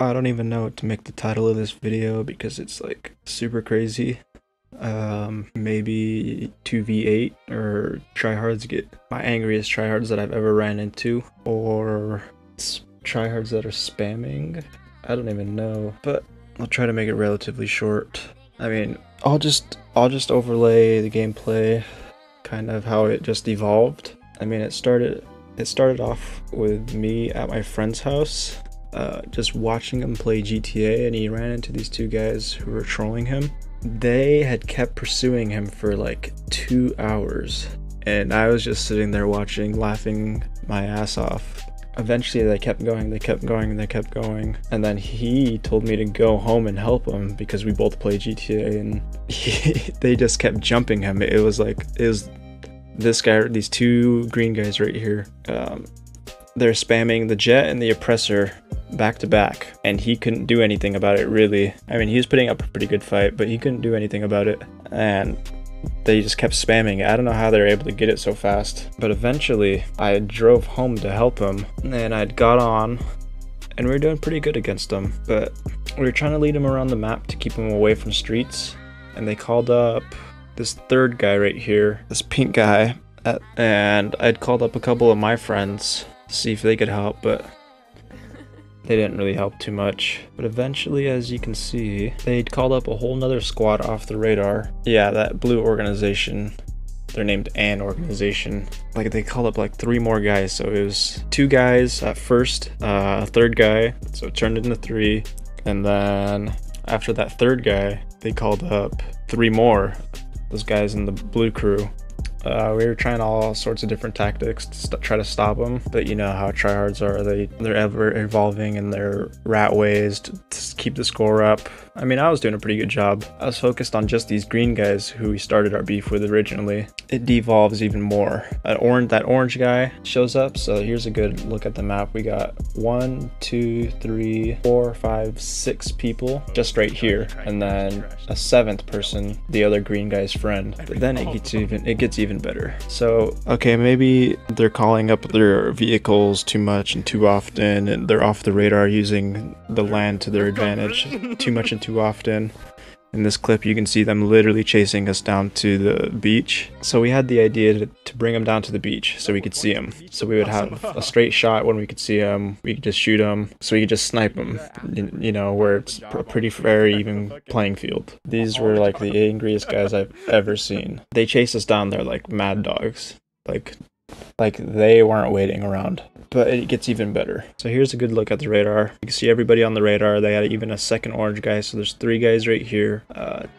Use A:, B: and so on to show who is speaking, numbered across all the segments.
A: I don't even know what to make the title of this video because it's like super crazy. Maybe 2v8 or tryhards get my angriest tryhards that I've ever ran into, or tryhards that are spamming. I don't even know, but I'll try to make it relatively short. I mean, I'll just overlay the gameplay, kind of how it just evolved. I mean, it started off with me at my friend's house, just watching him play GTA, and he ran into these two guys who were trolling him. They had kept pursuing him for like 2 hours, and I was just sitting there watching, laughing my ass off. Eventually they kept going, and then he told me to go home and help him because we both play GTA, and they just kept jumping him. It was this guy, these two green guys right here. They're spamming the jet and the oppressor back to back, and he couldn't do anything about it, really. I mean, he was putting up a pretty good fight, but he couldn't do anything about it, and they just kept spamming it. I don't know how they were able to get it so fast, but eventually I drove home to help him, and I'd got on, and we were doing pretty good against them, but we were trying to lead him around the map to keep him away from streets, and they called up this third guy right here, this pink guy, and I'd called up a couple of my friends to see if they could help, but they didn't really help too much. But eventually, as you can see, they'd called up a whole nother squad off the radar. Yeah, that blue organization, they're named An Organization. Like, they called up like 3 more guys, so it was 2 guys at first, a third guy, so it turned into 3, and then after that third guy, they called up 3 more, those guys in the blue crew. We were trying all sorts of different tactics to try to stop them, but you know how tryhards are. They're ever evolving in their rat ways to keep the score up. I mean, I was doing a pretty good job. I was focused on just these green guys who we started our beef with originally. It devolves even more. That orange guy shows up, so here's a good look at the map. We got 1, 2, 3, 4, 5, 6 people just right here, and then a 7th person, the other green guy's friend. But then it gets even better. So, okay, maybe they're calling up their vehicles too much and too often, and they're off the radar using the land to their advantage too much and too often. In this clip, you can see them literally chasing us down to the beach. So we had the idea to bring them down to the beach so we could see them. So we would have a straight shot when we could see them. We could just shoot them. So we could just snipe them, you know, where it's a pretty fair, even playing field. These were like the angriest guys I've ever seen. They chased us down there like mad dogs. Like they weren't waiting around. But it gets even better. So here's a good look at the radar. You can see everybody on the radar. They had even a second orange guy, so there's 3 guys right here.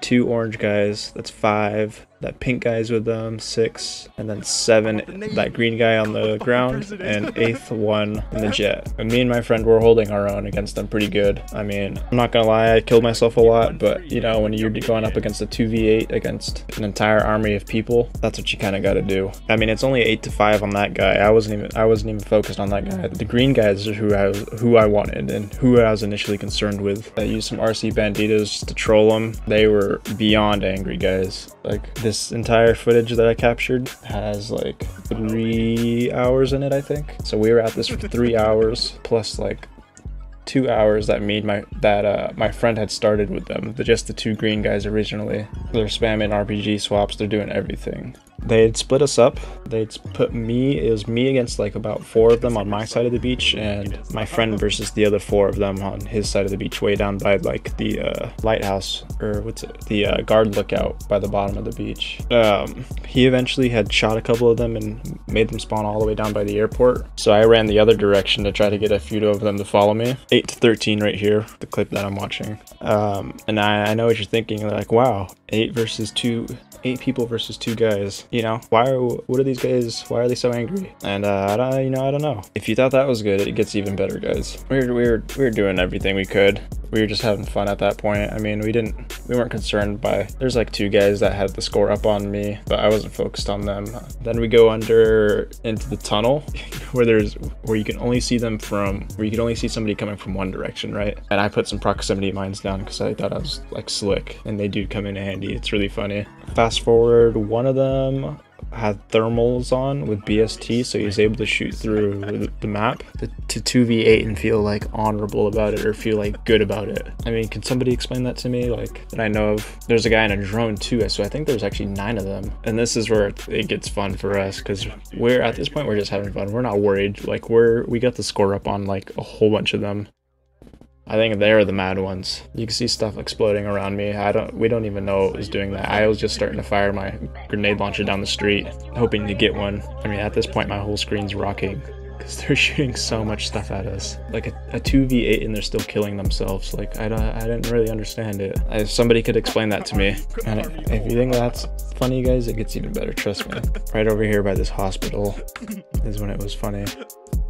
A: 2 orange guys, that's 5. That pink guy's with them, 6. And then 7, that green guy on the ground, and 8th one in the jet. And me and my friend were holding our own against them pretty good. I mean, I'm not gonna lie, I killed myself a lot, but you know, when you're going up against a 2v8 against an entire army of people, that's what you kind of got to do. I mean, it's only 8-5 on that guy. I wasn't even focused on that guy. The green guys are who I wanted and who I was initially concerned with. I used some RC banditos to troll them. They were beyond angry guys. Like, this entire footage that I captured has like 3 hours in it, I think. So we were at this for 3 hours plus like 2 hours that my friend had started with them. Just the 2 green guys originally. They're spamming RPG swaps. They're doing everything. They'd split us up. They'd put it was me against like about 4 of them on my side of the beach, and my friend versus the other 4 of them on his side of the beach, way down by like the lighthouse, or the guard lookout by the bottom of the beach. He eventually had shot a couple of them and made them spawn all the way down by the airport. So I ran the other direction to try to get a few of them to follow me. 8-13 right here, the clip that I'm watching. And I know what you're thinking, like, wow, 8 people versus 2 guys. You know, what are these guys? Why are they so angry? And I don't know. If you thought that was good, it gets even better, guys. We were doing everything we could. We were just having fun at that point. I mean, we weren't concerned by. There's like 2 guys that had the score up on me, but I wasn't focused on them. Then we go into the tunnel where you can only see somebody coming from one direction, right? And I put some proximity mines down because I thought I was like slick, and they do come in handy. It's really funny. Fast forward, one of them had thermals on with BST, so he was able to shoot through the map to 2v8 and feel like honorable about it or feel like good about it. I mean, can somebody explain that to me, like, that I know of? There's a guy in a drone too, so I think there's actually 9 of them. And this is where it gets fun for us, because we're at this point, we're just having fun. We're not worried. Like, we got the score up on like a whole bunch of them. I think they're the mad ones. You can see stuff exploding around me. We don't even know it was doing that. I was just starting to fire my grenade launcher down the street, hoping to get one. I mean, at this point, my whole screen's rocking because they're shooting so much stuff at us. Like a 2v8 and they're still killing themselves. Like, I didn't really understand it. If somebody could explain that to me. And if you think that's funny, guys, it gets even better, trust me. Right over here by this hospital is when it was funny.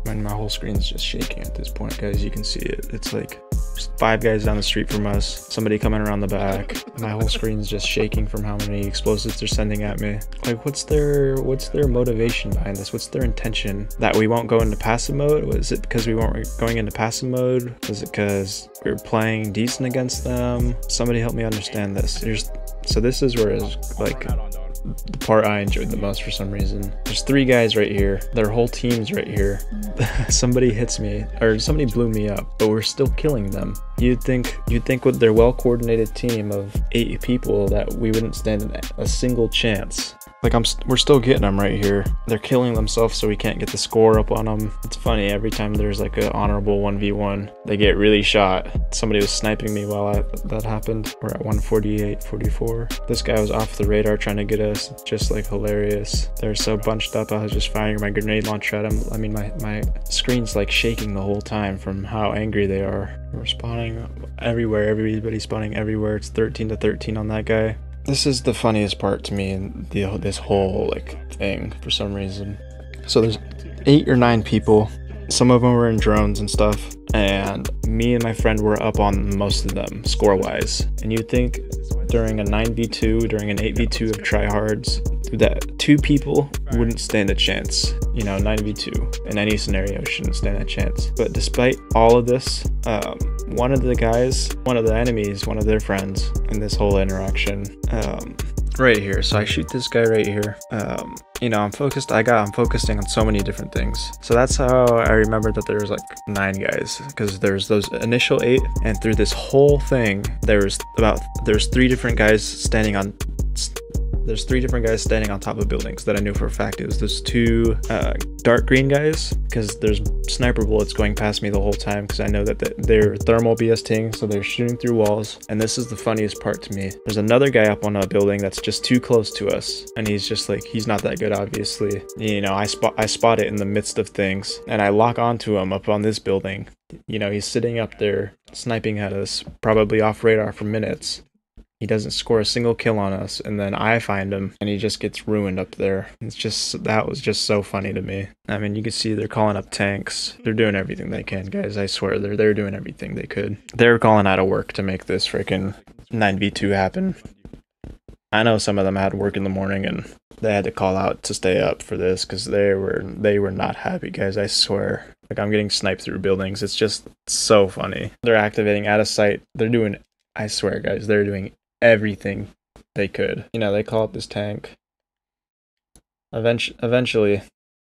A: And my whole screen's just shaking at this point, guys. You can see it. It's like there's 5 guys down the street from us, somebody coming around the back. My whole screen's just shaking from how many explosives they're sending at me. Like, what's their motivation behind this? What's their intention? That we won't go into passive mode? Was it because we weren't going into passive mode? Was it because we were playing decent against them? Somebody help me understand this. So this is where it's like the part I enjoyed the most for some reason. There's 3 guys right here. Their whole team's right here. Somebody hits me, or somebody blew me up, but we're still killing them. You'd think with their well-coordinated team of 8 people that we wouldn't stand a single chance. Like, we're still getting them right here. They're killing themselves so we can't get the score up on them. It's funny, every time there's like an honorable 1v1, they get really shot. Somebody was sniping me while that happened. We're at 148, 44. This guy was off the radar trying to get us, just like hilarious. They're so bunched up, I was just firing my grenade launcher at him. I mean, my screen's like shaking the whole time from how angry they are. We're spawning everywhere, everybody's spawning everywhere. It's 13 to 13 on that guy. This is the funniest part to me in this whole like thing for some reason. So there's 8 or 9 people. Some of them were in drones and stuff, and me and my friend were up on most of them score-wise. And you'd think during a 9v2, during an 8v2 of TRYHARDS, that 2 people wouldn't stand a chance. You know, 9v2 in any scenario shouldn't stand a chance. But despite all of this, one of the enemies, one of their friends in this whole interaction, right here. So I shoot this guy right here. You know, I'm focusing on so many different things. So that's how I remember that there was like 9 guys, because there's those initial 8, and through this whole thing, there's 3 different guys standing on. There's 3 different guys standing on top of buildings that I knew for a fact. It was those 2 dark green guys, because there's sniper bullets going past me the whole time, because I know that they're thermal BSTing, so they're shooting through walls. And this is the funniest part to me. There's another guy up on a building that's just too close to us, and he's just like, he's not that good, obviously. You know, I spot it in the midst of things, and I lock onto him up on this building. You know, he's sitting up there sniping at us, probably off radar for minutes. He doesn't score a single kill on us, and then I find him, and he just gets ruined up there. That was just so funny to me. I mean, you can see they're calling up tanks. They're doing everything they can, guys. I swear, they're doing everything they could. They're calling out of work to make this freaking 9v2 happen. I know some of them had work in the morning, and they had to call out to stay up for this, because they were not happy, guys. I swear. Like, I'm getting sniped through buildings. It's just so funny. They're activating out of sight. I swear, guys, they're doing everything they could. You know, they call up this tank. Eventually,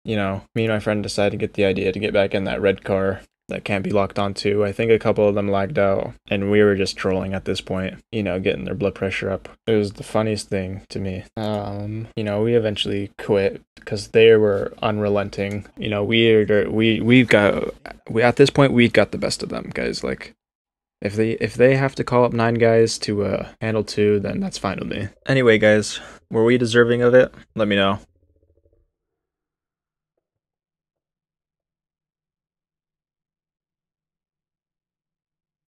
A: you know, me and my friend decided to get the idea to get back in that red car that can't be locked onto. I think a couple of them lagged out, and we were just trolling at this point, you know, getting their blood pressure up. It was the funniest thing to me. You know, we eventually quit because they were unrelenting. You know, at this point, we got the best of them, guys. Like, if they have to call up 9 guys to handle 2, then that's fine with me. Anyway, guys, were we deserving of it? Let me know.